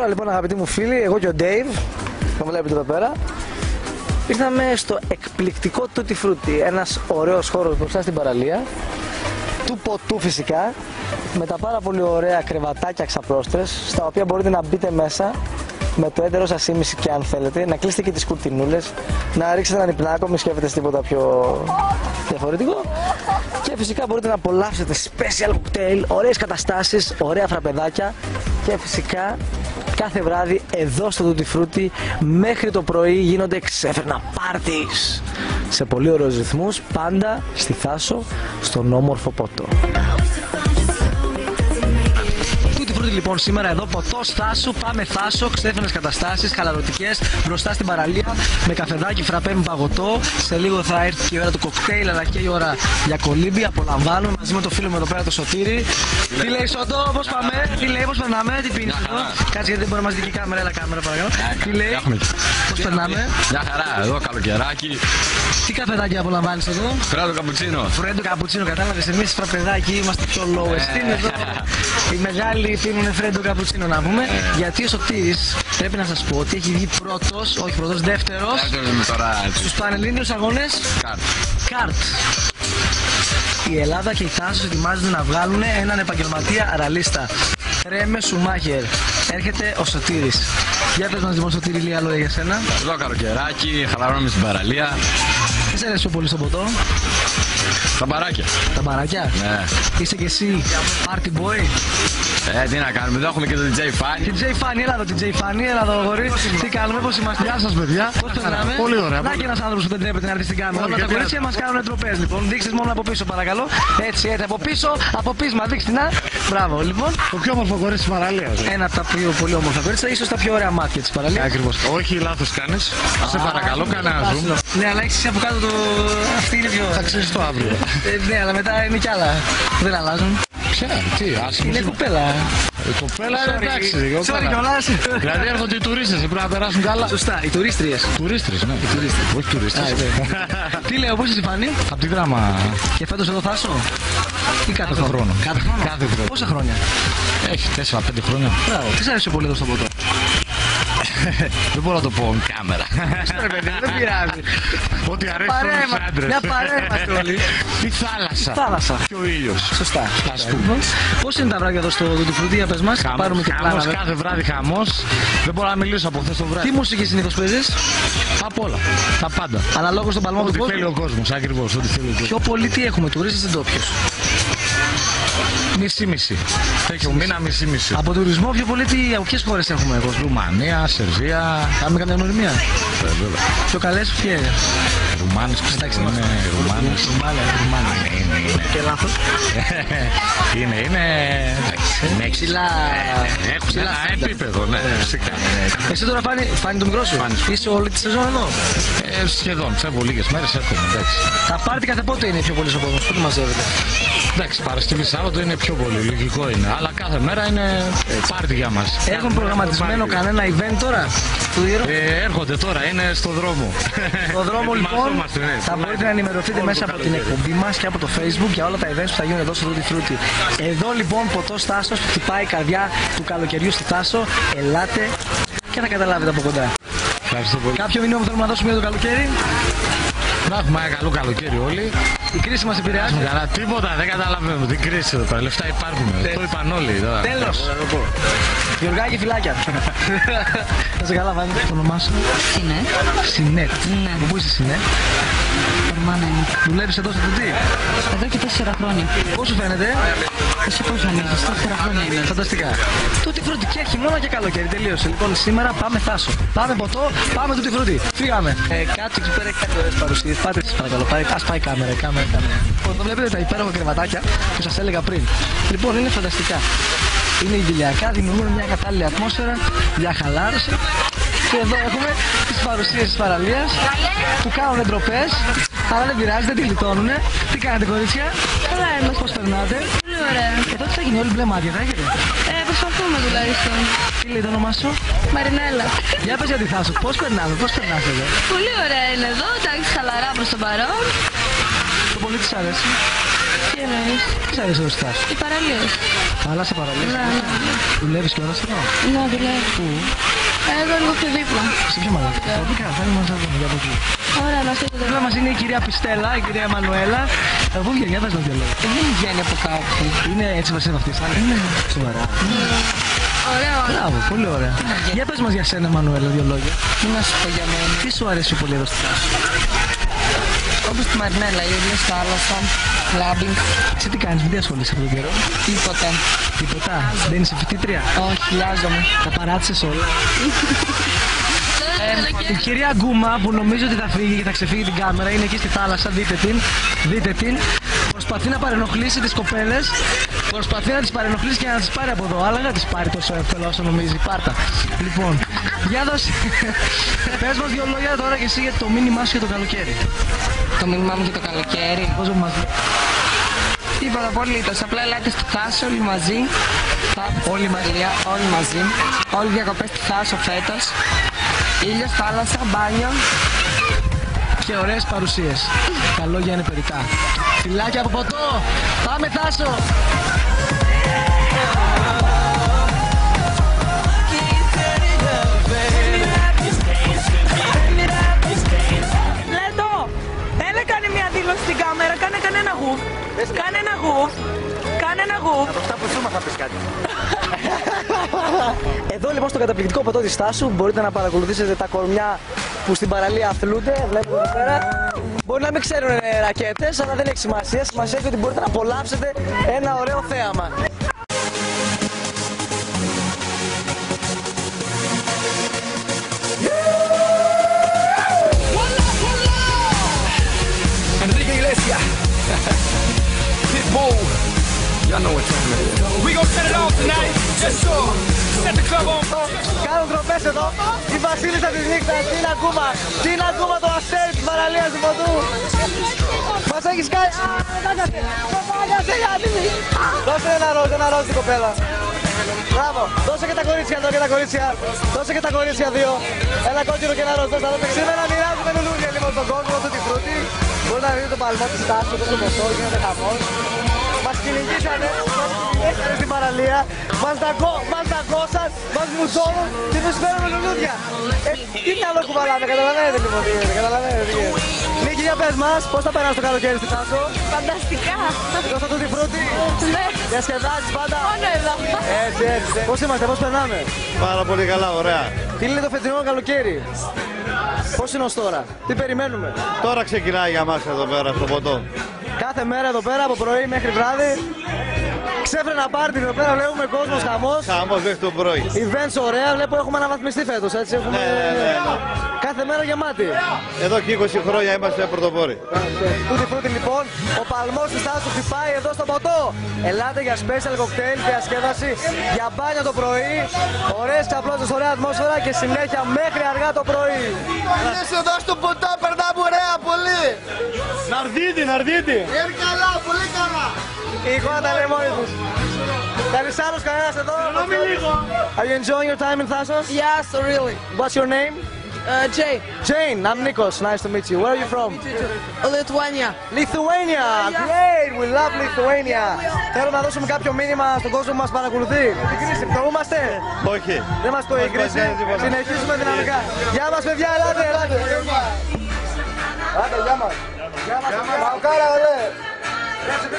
Τώρα λοιπόν, αγαπητοί μου φίλοι, εγώ και ο Dave, το βλέπετε εδώ πέρα, ήρθαμε στο εκπληκτικό Tutti Frutti, ένας ωραίος χώρος μπροστά στην παραλία, του ποτού φυσικά, με τα πάρα πολύ ωραία κρεβατάκια ξαπλώστρες, στα οποία μπορείτε να μπείτε μέσα με το έντερο σας ήμιση και αν θέλετε, να κλείσετε και τις κουρτινούλες, να ρίξετε έναν υπνάκο, μη σκέφτεστε τίποτα πιο διαφορετικό. Και φυσικά μπορείτε να απολαύσετε special cocktail, ωραίες καταστάσεις, ωραία φραπεδάκια και φυσικά κάθε βράδυ εδώ στο Tutti Frutti μέχρι το πρωί γίνονται ξέφερνα parties σε πολύ ωραίους ρυθμούς, πάντα στη Θάσο, στον όμορφο Πότο. Λοιπόν, σήμερα εδώ ποτός Θάσου, πάμε Θάσο, ξέφρενες καταστάσεις, χαλαρωτικές, μπροστά στην παραλία, με καφεδάκι, φραπέ με παγωτό. Σε λίγο θα έρθει και η ώρα του κοκτέιλ, αλλά και η ώρα για κολύμπι. Απολαμβάνουμε μαζί με το φίλο μου εδώ πέρα, το Σωτήρι. Τι λέει Σωτό, πώς πάμε, τι λέει, πώς περνάμε, τι πίνεις εδώ. Κάτσε γιατί δεν μπορεί να μας δει και η κάμερα, έλα κάμερα παρακαλώ. Τι λέει, πώς περνάμε. Μια χαρά, εδώ καλοκαιράκι. Τι καφεδάκι απολαμβάνεις εδώ. Φρέντο καπουτσίνο. Φρέντο καπουτσίνο, κατάλαβες, εμείς φραπεδάκι είμαστε πιο low esteem εδώ. Οι μεγάλοι πίνουν φρέντο καπουτσίνο να πούμε. Γιατί ο Σωτήρης πρέπει να σας πω ότι έχει βγει πρώτος, όχι πρώτος, δεύτερος στους πανελλήνιους αγώνες καρτ. Η Ελλάδα και η Θάσος ετοιμάζονται να βγάλουν έναν επαγγελματία ραλίστα. Ρέμε Σουμάχερ. Έρχεται ο Σωτήρης. Για πες μας λοιπόν Σωτήρη λίγα λόγια για σένα. Εδώ καλοκαιράκι, χαλαρώνουμε στην παραλία. Τι σε αρέσει πιο πολύ στο ποτό. Τα μπαράκια. Τα μπαράκια. Ναι. Είσαι και εσύ party boy. Τι να κάνουμε, εδώ έχουμε και το DJ Fanny. DJ Fanny, έλα εδώ DJ Fanny, έλα εδώ αγόρι. Τι κάνουμε, πώς είμαστε. Γεια σας παιδιά. Πώς περνάμε. Πολύ ωραία. Να και ένας άνθρωπος που δεν τρέπεται να έρθει στην κάμερα. Όλα τα κορίτσια μας κάνουν ντροπές λοιπόν. Δείξτε μόνο από πίσω παρακαλώ. Έτσι, από πίσω, από πίσμα. Δείξτε να. Μπράβο λοιπόν. Το πιο όμορφο κορίτσι της παραλίας. Ένα από τα πιο πολύ όμορφα κορίτσια, ίσως τα πιο ωραία μάτια της παραλίας. Ακριβώς. Όχι, λάθος κάνεις. Σε παρακαλώ, κάνε ένα zoom. Ναι, αλλά έχεις από κάτω το. Αυτή είναι πιο. Θα ξέρεις το αύριο. Ναι, αλλά μετά είναι κι άλλα που δεν αλλάζουν. Ποια, τι, άσχημο. Είναι κουπέλα. Κοπέλα είναι εντάξει. Sorry κιόλας. Δηλαδή έρχονται οι τουρίστες, πρέπει να περάσουν καλά. Σωστά, οι τουρίστριες. Τουρίστρες, ναι. Όχι τουρίστες. Τι λέω, πώς είσαι Φάνη. Απ' τη δράμα. Και φέτος εδώ Θάσο. Ή κάθε χρόνο. Κάθε χρόνο. Πόσα χρόνια. Έχει 4-5 χρόνια. Μπράβο. Τι σ' άρεσε πολύ εδώ στο ποτό. Δεν μπορώ να το πω με κάμερα. Δεν πειράζει. Ό,τι αρέσει στους άντρες. Μια παρέα είμαστε όλοι. Η θάλασσα. Θάλασσα. Και ο ήλιος. Σωστά. Ας πούμε. Πώς είναι τα βράδια εδώ στο Tutti Frutti, για πες μας. Πάρουμε και πλάνα. Κάθε βράδυ χαμός. Δεν μπορώ να μιλήσω από χθες το βράδυ. Τι μουσική συνήθως παίζεις. Από όλα. Τα πάντα. Αναλόγως στον παλμό του κόσμου. Ό,τι θέλει ο κόσμος. Ακριβώς. Ό,τι θέλει ο κόσμος. Πιο πολύ τι έχουμε, τουρίστες ή ντόπιους. Μισή-μισή. Έχει μήνα μισή-μισή. Από τουρισμό πιο πολύ από ποιες χώρες έχουμε εγώ. Ρουμανία, Σερβία. Κάνουμε καμιά γνωριμία. Βέβαια. Πιο καλές ποιοι είναι. Ρουμάνες, Εντάξει, είναι Ρουμάνες. Είναι. Και λάθος. Είναι. Είναι ψηλά. Έχουν ένα επίπεδο, ναι. Φυσικά. Εσύ τώρα Φάνη το μικρό σου. Είσαι όλη τη σεζόν εδώ. Σχεδόν. Φεύγω λίγες μέρες, έρχομαι. Τα πάρτι κάθε πότε είναι πιο πολύ ο κόσμος. Πότε μαζεύετε. Εντάξει, Παρασκευή Σάββατο είναι πιο πολύ, λογικό είναι. Αλλά κάθε μέρα είναι πάρτι για μας. Έχουν προγραμματισμένο κανένα event τώρα. Έρχονται τώρα, είναι στο δρόμο. Στο δρόμο λοιπόν θα μπορείτε να ενημερωθείτε μέσα από την εκπομπή μας και από το Facebook για όλα τα events που θα γίνουν εδώ στο Tutti Frutti. Εδώ λοιπόν ποτός Θάσος που χτυπάει η καρδιά του καλοκαιριού στη Θάσο. Ελάτε και θα καταλάβετε από κοντά. Ευχαριστώ πολύ. Κάποιο μήνυμα που θέλουμε να δώσουμε για το καλοκαίρι. Να έχουμε ένα καλό καλοκαίρι όλοι. Η κρίση μας επηρεάζει. Καλά, τίποτα, δεν καταλαβαίνουμε την κρίση εδώ πέρα. Λεφτά υπάρχουν. Το είπαν όλοι. Τέλος. Γιωργάκη, φυλάκια. Θα σε καλά, Βάνη. Το όνομά σου. Σινέτ. Σινέτ. Ναι. Από πού είσαι Σινέτ. Ορμάνα είναι. Δουλεύεις εδώ στο Tutti. Εδώ και 4 χρόνια. Πώς σου φαίνεται. Εσύ πώς νομίζεις, 4 χρόνια είναι. Φανταστικά. Tutti Frutti και χειμώνα και καλοκαίρι. Τελείωσε. Λοιπόν, σήμερα πάμε Θάσο. Πάμε ποτό, πάμε Tutti Frutti. Φύγαμε. Κάτσε εκεί πέρα, κάτι ωραίες παρουσίες. Πάτε σας παρακαλώ. Ας πάει η κάμερα. Λοιπόν, το βλέπετε τα υπέροχα κρεβατάκια που σας έλεγα πριν. Λοιπόν, είναι φανταστικά. Είναι ηλιακά, δημιουργούν μια κατάλληλη ατμόσφαιρα για χαλάρωση. Και εδώ έχουμε τις παρουσίες της παραλίας που κάνουν ντροπές, αλλά δεν πειράζει, δεν τη γλιτώνουνε. Τι κάνετε κορίτσια. Καλά είμαστε. Πώς περνάτε. Πολύ ωραία. Εδώ τι θα γίνει, όλοι μπλε μάτια θα έχετε. Προσπαθούμε τουλάχιστον. Τι λέει το όνομά σου. Μαρινέλα. Για πες για τη Θάσο, πώς περνάμε, πώς περνάς εδώ. Πολύ ωραία είναι εδώ, εντάξει χαλαρά προς το παρόν. Το πολύ της αρέσει. Τι εννοείς? Τι σ' αρέσει εδώ στη Θάσο? Οι παραλίες. Θάλασσα, παραλίες. Ναι, ναι. Δουλεύεις κιόλας εδώ? Ναι, δουλεύω. Πού? Εδώ λίγο πιο δίπλα. Σε ποιο μαγαζί? Τοπικά, θα είμαστε να δούμε για από εκεί. Ωραία, να είστε Δίπλα μας είναι η κυρία Πιστέλα, η κυρία Εμμανουέλα. Πού βγαίνει, για πες μας δύο λόγια. Δεν βγαίνει από κάπου. Είναι έτσι μας είναι αυτή η στάλη. Είναι σοβαρά. Ωραίο. Μπράβο, πολύ ωραία. Για πες μας για σένα, Εμμανουέλα, δύο λόγια. Τι να σου πω για μένα. Τι σου αρέσει πολύ εδώ στη Θάσο? Όπως τη Μαρινέλα, η ίδια θάλασσα, κλάμπινγκ, Εσύ τι κάνεις, με τι ασχολείσαι αυτόν τον καιρό? τίποτε. Τίποτα. Δεν είσαι φοιτήτρια. Όχι, χιλιάζομαι. Τα παράτησες όλα. Η κυρία Γκούμα που νομίζω ότι θα φύγει και θα ξεφύγει την κάμερα είναι εκεί στη θάλασσα, δείτε την. Προσπαθεί να παρενοχλήσει τις κοπέλες, προσπαθεί να τις παρενοχλήσει και να τις πάρει από εδώ, αλλά δεν τις πάρει τόσο εύκολα όσο νομίζει, πάρτα. Λοιπόν, για δώσε, πες μας δύο λόγια τώρα και εσύ για το μήνυμά σου για το καλοκαίρι. Το μήνυμά μου για το καλοκαίρι. Πώς μας λέει. Τίποτα απολύτως. Απλά ελάτε στη Θάσο όλοι μαζί. Όλοι μαζί. Όλοι μαζί. Όλοι διακοπές στη Θάσο φέτος. Ήλιος, θάλασσα, μπάνιο. Και ωραίες παρουσίες. Τα λόγια είναι περιτά. Φιλάκια από ποτό. Πάμε Θάσο. Λέτο, έλα κάνε μια δήλωση στην κάμερα, κάνε κανένα γουφ. Κάνε ένα γουφ. Κάνε ένα γουφ. Μπροστά από σώμα θα πεις κάτι. Εδώ λοιπόν στο καταπληκτικό ποτό της Θάσου μπορείτε να παρακολουθήσετε τα κορμιά που στην παραλία αθλούνται. Βλέπετε εδώ πέρα. Μπορεί να μην ξέρουν ρακέτες, αλλά δεν έχει σημασία. Σημασία έχει ότι μπορείτε να απολαύσετε ένα ωραίο θέαμα. Enrique Iglesias. Pitbull. Y'all know what time it is. We gon' set it off tonight. Just so. Set the club on fire. Κάνουν τροπές εδώ, η βασίλισσα της νύχτας, την ακούμε. Την ακούμε το αστέρι της παραλίας του ποτού. Μας έχεις κάνει. Δώσε ένα ροζ την κοπέλα. Μπράβο, δώσε και τα κορίτσια εδώ και τα κορίτσια. Δώσε και τα κορίτσια δύο. Ένα κόκκινο και ένα ροζ. Σήμερα μοιράζουμε λουλούδια λοιπόν στον κόσμο του τη φρούτη. Μπορεί να δείτε το παλμό της Θάσου, εδώ στο ποτό, γίνεται χαμός. Μας κυνηγήσανε στην παραλία, μας δαγκώσαν, μας μουτσώνουν και τους φέρνουν λουλούδια. Τι μυαλό κουβαλάμε, καταλαβαίνετε λοιπόν τι γίνεται, καταλαβαίνετε τι γίνεται. Νίκη, για πες μας, πώς θα περάσει το καλοκαίρι στη Θάσο? Φανταστικά. Εδώ στο Τούτι Φρούτι, Ναι. διασκεδάζεις πάντα. Μόνο εδώ. Έτσι. Πώς είμαστε, πώς περνάμε? Πάρα πολύ καλά, ωραία. Τι λέει το φετινό καλοκαίρι? Πώς είναι ως τώρα, τι περιμένουμε? Τώρα ξεκινάει για μας εδώ πέρα στο ποτό. Κάθε μέρα εδώ πέρα από πρωί μέχρι βράδυ. Ξέφρενα πάρτι εδώ πέρα, βλέπουμε κόσμος, χαμός. Χαμός μέχρι το πρωί. Events ωραία, βλέπω έχουμε αναβαθμιστεί φέτος, έτσι έχουμε... Ναι. Κάθε μέρα γεμάτη. Εδώ και 20 χρόνια είμαστε πρωτοπόροι. Τούτι Φρούτι λοιπόν, ο παλμός της Θάσου χτυπάει εδώ στο ποτό. Ελάτε για special cocktail, διασκέδαση, για μπάνιο το πρωί, ωραίες ξαπλώσεις, ωραία ατμόσφαιρα και συνέχεια μέχρι αργά το πρωί. Είσαι εδώ στο ποτό, περνάμε ωραία πολύ. Ναρδίτη. Είναι καλά, πολύ καλά. Η εικόνα τα λέει μόνη τους. Κανείς άλλος, κανένας εδώ? Are you enjoying your time in Thassos? Yes, really. What's your name? Jay, Jane, I'm Nikos, nice to meet you. Where are you from? Lithuania. Lithuania! Great! We love Lithuania! Θέλω να δώσουμε κάποιο μήνυμα στον κόσμο που μας παρακολουθεί. Την κρίση, πτωούμαστε? Όχι. Δεν μας το η κρίση. Συνεχίζουμε δυναμικά. Γεια μας παιδιά, ελάτε! Άντε, γεια μας. Γεια μας. Παοκάρα, ωραία. Γεια σας,